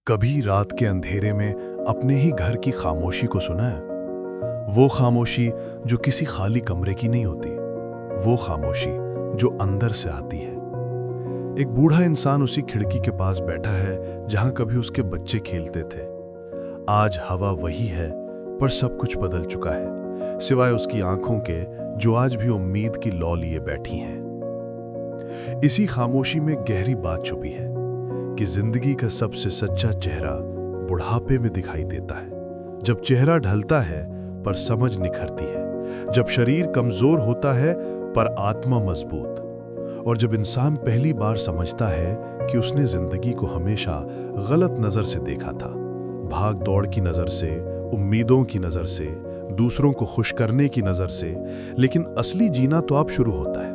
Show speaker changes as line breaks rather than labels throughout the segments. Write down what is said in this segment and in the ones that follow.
कभी रात के अंधेरे में अपने ही घर की खामोशी को सुना है? वो खामोशी जो किसी खाली कमरे की नहीं होती, वो खामोशी जो अंदर से आती है। एक बूढ़ा इंसान उसी खिड़की के पास बैठा है जहां कभी उसके बच्चे खेलते थे। आज हवा वही है, पर सब कुछ बदल चुका है, सिवाय उसकी आंखों के जो आज भी उम्मीद की लौ लिए बैठी हैं। इसी खामोशी में गहरी बात छुपी है कि जिंदगी का सबसे सच्चा चेहरा बुढ़ापे में दिखाई देता है। जब चेहरा ढलता है पर समझ निखरती है, जब शरीर कमजोर होता है पर आत्मा मजबूत, और जब इंसान पहली बार समझता है कि उसने जिंदगी को हमेशा गलत नजर से देखा था, भाग दौड़ की नजर से, उम्मीदों की नजर से, दूसरों को खुश करने की नजर से, लेकिन असली जीना तो अब शुरू होता है।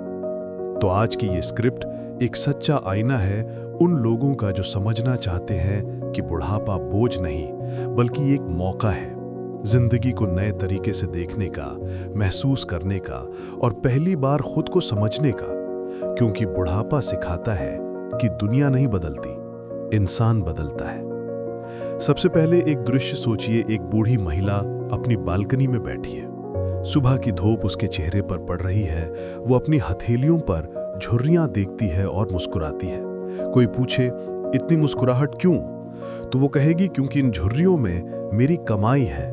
तो आज की ये स्क्रिप्ट एक सच्चा आईना है उन लोगों का जो समझना चाहते हैं कि बुढ़ापा बोझ नहीं, बल्कि एक मौका है जिंदगी को नए तरीके से देखने का, महसूस करने का और पहली बार खुद को समझने का। क्योंकि बुढ़ापा सिखाता है कि दुनिया नहीं बदलती, इंसान बदलता है। सबसे पहले एक दृश्य सोचिए। एक बूढ़ी महिला अपनी बालकनी में बैठी है। सुबह की धूप उसके चेहरे पर पड़ रही है। वो अपनी हथेलियों पर झुर्रियां देखती है और मुस्कुराती है। कोई पूछे, इतनी मुस्कुराहट क्यों? तो वो कहेगी, क्योंकि इन झुर्रियों में मेरी कमाई है।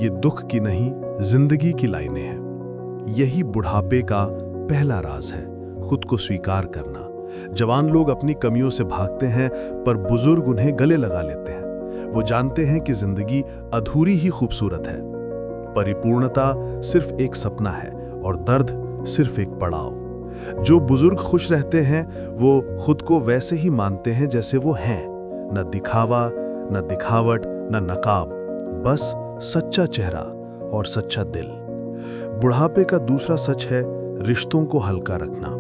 ये दुख की नहीं, जिंदगी की लाइनें हैं। यही बुढ़ापे का पहला राज है, खुद को स्वीकार करना। जवान लोग अपनी कमियों से भागते हैं, पर बुजुर्ग उन्हें गले लगा लेते हैं। वो जानते हैं कि जिंदगी अधूरी ही खूबसूरत है। परिपूर्णता सिर्फ एक सपना है और दर्द सिर्फ एक पड़ाव। जो बुजुर्ग खुश रहते हैं वो खुद को वैसे ही मानते हैं जैसे वो हैं। न दिखावा, न दिखावट, न नकाब, बस सच्चा चेहरा और सच्चा दिल। बुढ़ापे का दूसरा सच है रिश्तों को हल्का रखना।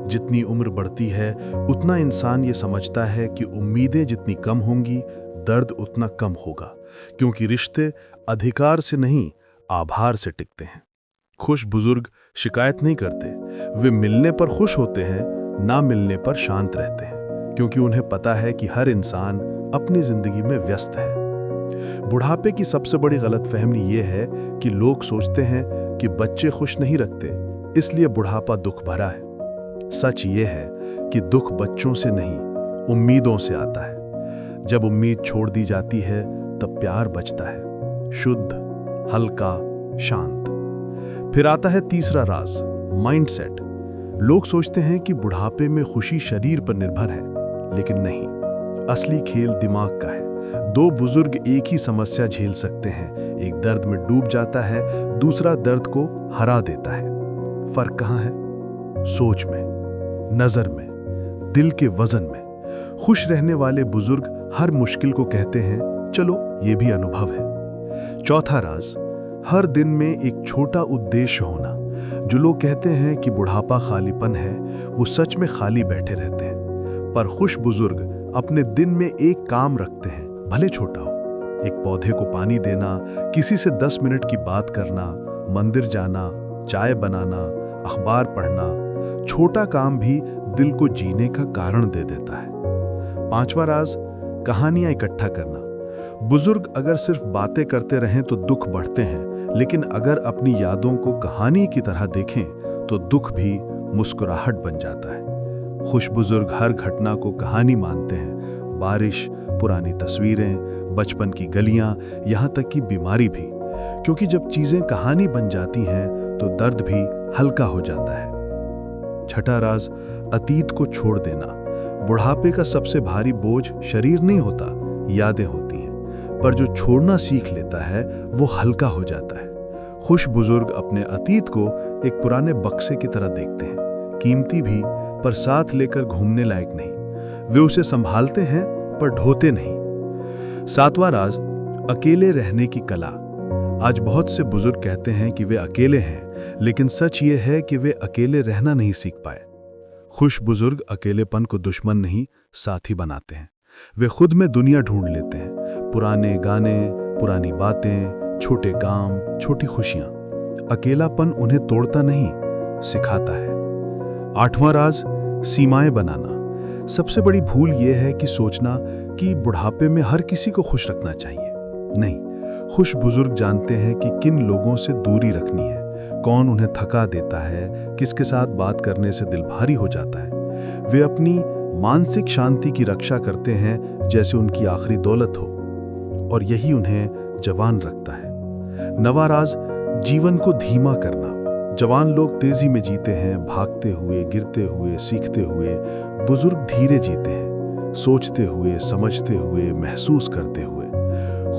जितनी उम्र बढ़ती है उतना इंसान ये समझता है कि उम्मीदें जितनी कम होंगी, दर्द उतना कम होगा। क्योंकि रिश्ते अधिकार से नहीं, आभार से टिकते हैं। खुश बुजुर्ग शिकायत नहीं करते, वे मिलने पर खुश होते हैं, ना मिलने पर शांत रहते हैं। क्योंकि उन्हें पता है कि हर इंसान अपनी जिंदगी में व्यस्त है। बुढ़ापे की सबसे बड़ी गलतफहमी ये है कि लोग सोचते हैं कि बच्चे खुश नहीं रखते, इसलिए बुढ़ापा दुख भरा है। सच ये है कि दुख बच्चों से नहीं, उम्मीदों से आता है। जब उम्मीद छोड़ दी जाती है तब प्यार बचता है, शुद्ध, हल्का, शांत। फिर आता है तीसरा राज, माइंडसेट। लोग सोचते हैं कि बुढ़ापे में खुशी शरीर पर निर्भर है, लेकिन नहीं, असली खेल दिमाग का है। दो बुजुर्ग एक ही समस्या झेल सकते हैं। एक दर्द में डूब जाता है, दूसरा दर्द को हरा देता है। फर्क कहाँ है? सोच में, नजर में, दिल के वजन में। खुश रहने वाले बुजुर्ग हर मुश्किल को कहते हैं, चलो ये भी अनुभव है। चौथा राज, हर दिन में एक छोटा उद्देश्य होना। जो लोग कहते हैं कि बुढ़ापा खालीपन है, वो सच में खाली बैठे रहते हैं। पर खुश बुजुर्ग अपने दिन में एक काम रखते हैं, भले छोटा हो। एक पौधे को पानी देना, किसी से 10 मिनट की बात करना, मंदिर जाना, चाय बनाना, अखबार पढ़ना। छोटा काम भी दिल को जीने का कारण दे देता है। पांचवा राज, कहानियां इकट्ठा करना। बुजुर्ग अगर सिर्फ बातें करते रहें तो दुख बढ़ते हैं, लेकिन अगर अपनी यादों को कहानी की तरह देखें तो दुख भी मुस्कुराहट बन जाता है। खुश बुजुर्ग हर घटना को कहानी मानते हैं। बारिश, पुरानी तस्वीरें, बचपन की गलियां, यहाँ तक कि बीमारी भी। क्योंकि जब चीजें कहानी बन जाती हैं तो दर्द भी हल्का हो जाता है। छठा राज, अतीत को छोड़ देना। बुढ़ापे का सबसे भारी बोझ शरीर नहीं होता, यादें होती हैं। पर जो छोड़ना सीख लेता है वो हल्का हो जाता है। खुश बुजुर्ग अपने अतीत को एक पुराने बक्से की तरह देखते हैं, कीमती भी, पर साथ लेकर घूमने लायक नहीं। वे उसे संभालते हैं पर ढोते नहीं। सातवां राज, अकेले रहने की कला। आज बहुत से बुजुर्ग कहते हैं कि वे अकेले हैं, लेकिन सच ये है कि वे अकेले रहना नहीं सीख पाए। खुश बुजुर्ग अकेलेपन को दुश्मन नहीं, साथी बनाते हैं। वे खुद में दुनिया ढूंढ लेते हैं। पुराने गाने, पुरानी बातें, छोटे काम, छोटी खुशियां। अकेलापन उन्हें तोड़ता नहीं, सिखाता है। आठवां राज, सीमाएं बनाना। सबसे बड़ी भूल यह है कि सोचना कि बुढ़ापे में हर किसी को खुश रखना चाहिए। नहीं, खुश बुजुर्ग जानते हैं कि किन लोगों से दूरी रखनी है, कौन उन्हें थका देता है, किसके साथ बात करने से दिल भारी हो जाता है। वे अपनी मानसिक शांति की रक्षा करते हैं जैसे उनकी आखिरी दौलत हो, और यही उन्हें जवान रखता है। नवा राज जीवन को धीमा करना। जवान लोग तेजी में जीते हैं, भागते हुए, गिरते हुए, सीखते हुए। बुजुर्ग धीरे जीते हैं, सोचते हुए, समझते हुए, महसूस करते हुए।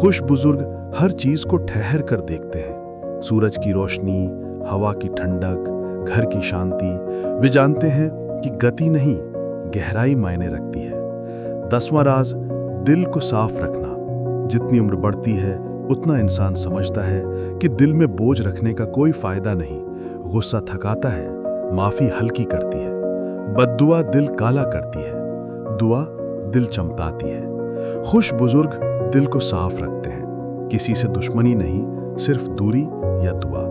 खुश बुजुर्ग हर चीज को ठहर कर देखते हैं, सूरज की रोशनी, हवा की ठंडक, घर की शांति। वे जानते हैं कि गति नहीं, गहराई मायने रखती है। 10वां राज दिल को साफ रखना। जितनी उम्र बढ़ती है उतना इंसान समझता है कि दिल में बोझ रखने का कोई फायदा नहीं। गुस्सा थकाता है, माफी हल्की करती है। बद्दुआ दिल काला करती है, दुआ दिल चमकाती है। खुश बुजुर्ग दिल को साफ रखते हैं, किसी से दुश्मनी नहीं, सिर्फ दूरी या दुआ।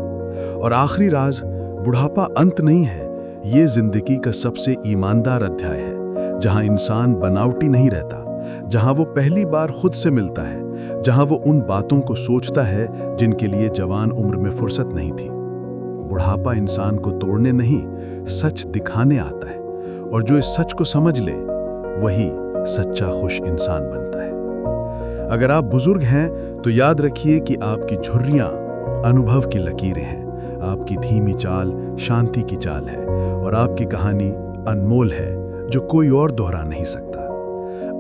और आखिरी राज, बुढ़ापा अंत नहीं है, ये जिंदगी का सबसे ईमानदार अध्याय है, जहां इंसान बनावटी नहीं रहता, जहां वो पहली बार खुद से मिलता है, जहां वो उन बातों को सोचता है जिनके लिए जवान उम्र में फुर्सत नहीं थी। बुढ़ापा इंसान को तोड़ने नहीं, सच दिखाने आता है, और जो इस सच को समझ ले वही सच्चा खुश इंसान बनता है। अगर आप बुजुर्ग हैं तो याद रखिए कि आपकी झुर्रियां अनुभव की लकीरें हैं, आपकी धीमी चाल शांति की चाल है, और आपकी कहानी अनमोल है जो कोई और दोहरा नहीं सकता।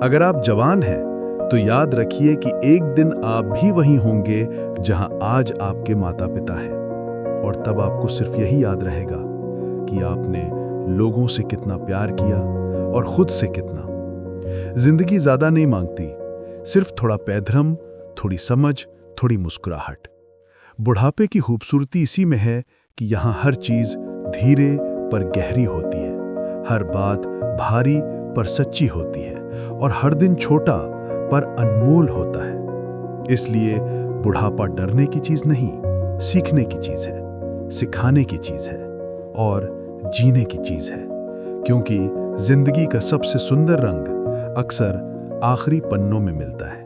अगर आप जवान हैं तो याद रखिए कि एक दिन आप भी वहीं होंगे जहां आज आपके माता पिता हैं, और तब आपको सिर्फ यही याद रहेगा कि आपने लोगों से कितना प्यार किया और खुद से कितना। जिंदगी ज्यादा नहीं मांगती, सिर्फ थोड़ा पैधर्म, थोड़ी समझ, थोड़ी मुस्कुराहट। बुढ़ापे की खूबसूरती इसी में है कि यहाँ हर चीज धीरे पर गहरी होती है, हर बात भारी पर सच्ची होती है, और हर दिन छोटा पर अनमोल होता है। इसलिए बुढ़ापा डरने की चीज नहीं, सीखने की चीज है, सिखाने की चीज है, और जीने की चीज है। क्योंकि जिंदगी का सबसे सुंदर रंग अक्सर आखिरी पन्नों में मिलता है।